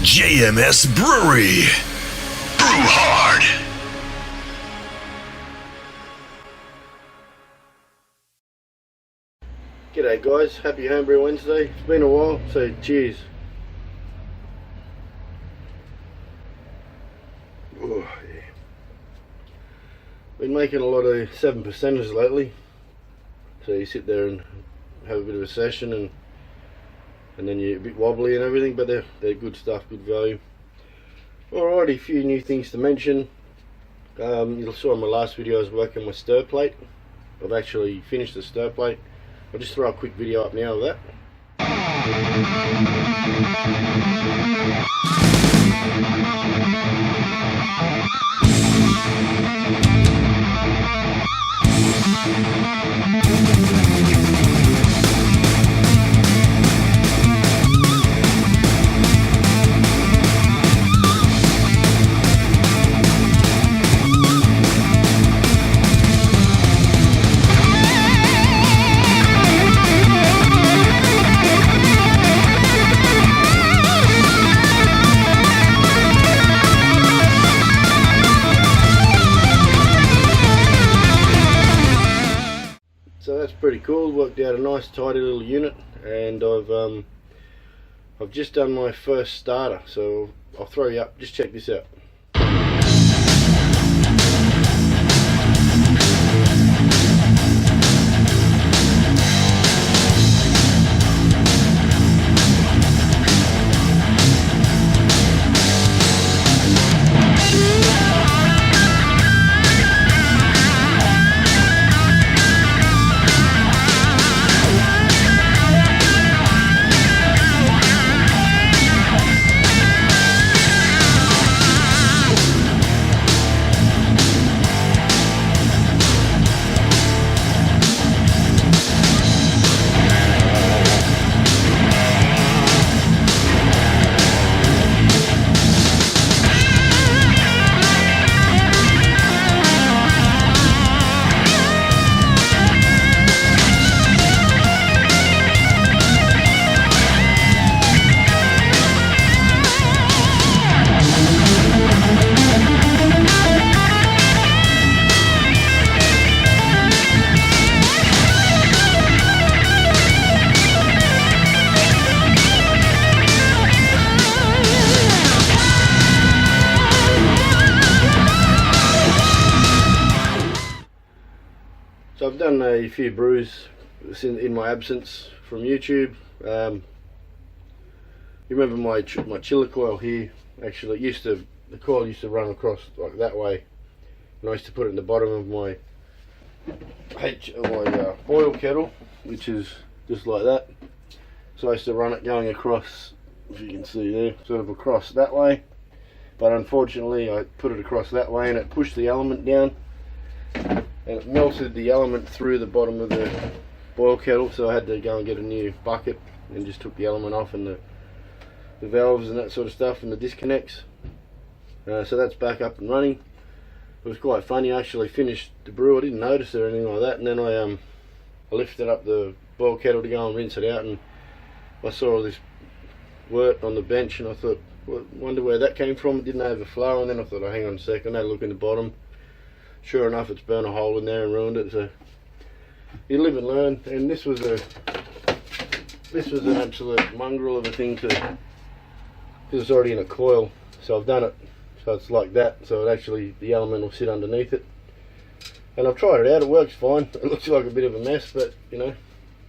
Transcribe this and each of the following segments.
JMS Brewery. Brew hard. G'day guys, happy Homebrew Wednesday. It's been a while, so cheers. Oh, yeah. Been making a lot of 7%ers lately. So you sit there and have a bit of a session and then you're a bit wobbly and everything, but they're good stuff, good value. Alrighty, a few new things to mention. You saw in my last video I was working my stir plate. I've actually finished the stir plate. I'll just throw a quick video up now of that. So that's pretty cool. Worked out a nice tidy little unit, and I've just done my first starter, so I'll throw you up. Just check this out. So I've done a few brews in my absence from YouTube. You remember my chiller coil here? Actually, the coil used to run across like that way, and I used to put it in the bottom of my boil kettle, which is just like that. So I used to run it going across, if you can see there, sort of across that way. But unfortunately, I put it across that way, and it pushed the element down. And it melted the element through the bottom of the boil kettle, so I had to go and get a new bucket and just took the element off and the valves and that sort of stuff and the disconnects. So that's back up and running. It was quite funny. I actually finished the brew. I didn't notice it or anything like that, and then I lifted up the boil kettle to go and rinse it out, and I saw all this wort on the bench, and I thought, well, wonder where that came from. It didn't overflow, and then I thought, oh, hang on a second. I had a look in the bottom. Sure enough, it's burnt a hole in there and ruined it. So you live and learn. And this was an absolute mongrel of a thing because it's already in a coil. So I've done it so it's like that. So it actually, the element will sit underneath it. And I've tried it out. It works fine. It looks like a bit of a mess, but you know,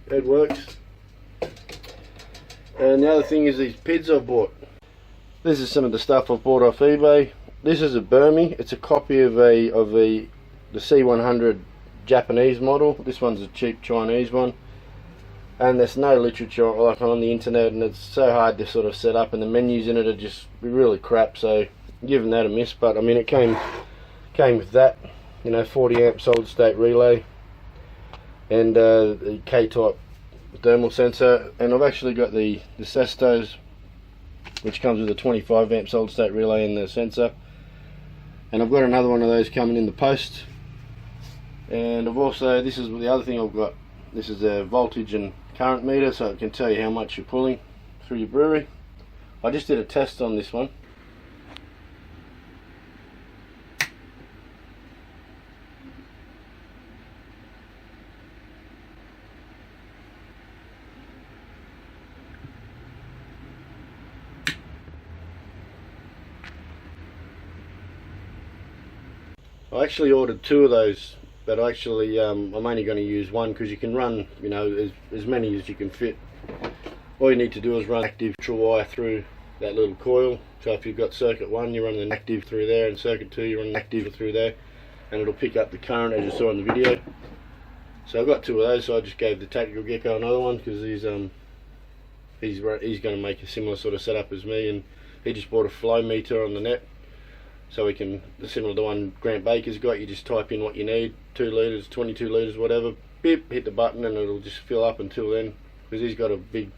it works. And the other thing is these PIDs I've bought. This is some of the stuff I've bought off eBay. This is a Burmese. It's a copy of the C100 Japanese model. This one's a cheap Chinese one, and there's no literature like on the internet, and it's so hard to sort of set up, and the menus in it are just really crap. So giving that a miss. But I mean, it came with that, you know, 40 amp solid state relay and the K-type thermal sensor, and I've actually got the Sestos, which comes with a 25 amp solid state relay and the sensor. And I've got another one of those coming in the post. And I've also, this is the other thing I've got, this is a voltage and current meter, so it can tell you how much you're pulling through your brewery. I just did a test on this one. I actually ordered 2 of those, but actually I'm only going to use one because you can run, you know, as many as you can fit. All you need to do is run active neutral wire through that little coil. So if you've got circuit 1, you run the active through there, and circuit 2, you run the active through there, and it'll pick up the current as you saw in the video. So I've got 2 of those, so I just gave the Tactical Gecko another one because he's going to make a similar sort of setup as me, and he just bought a flow meter on the net. So we can, similar to the one Grant Baker's got, you just type in what you need, 2 litres, 22 litres, whatever, beep, hit the button and it'll just fill up until then, because he's got a big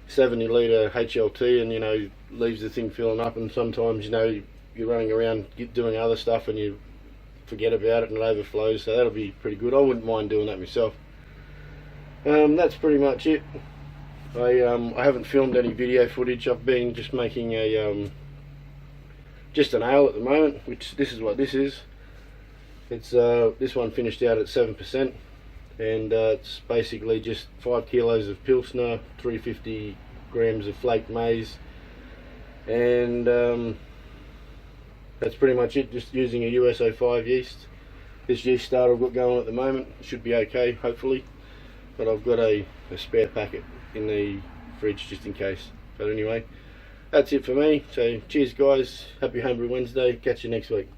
70 litre HLT, and you know, leaves the thing filling up, and sometimes, you know, you're running around doing other stuff and you forget about it and it overflows, so that'll be pretty good. I wouldn't mind doing that myself. That's pretty much it. I haven't filmed any video footage. I've been just making a just an ale at the moment, which this is what this is. It's this one finished out at 7%, and it's basically just 5 kilos of Pilsner, 350 grams of flaked maize, and that's pretty much it. Just using a USO5 yeast. This yeast starter I've got going at the moment should be okay, hopefully, but I've got a spare packet in the fridge just in case. But anyway, that's it for me. So cheers guys, happy Homebrew Wednesday, catch you next week.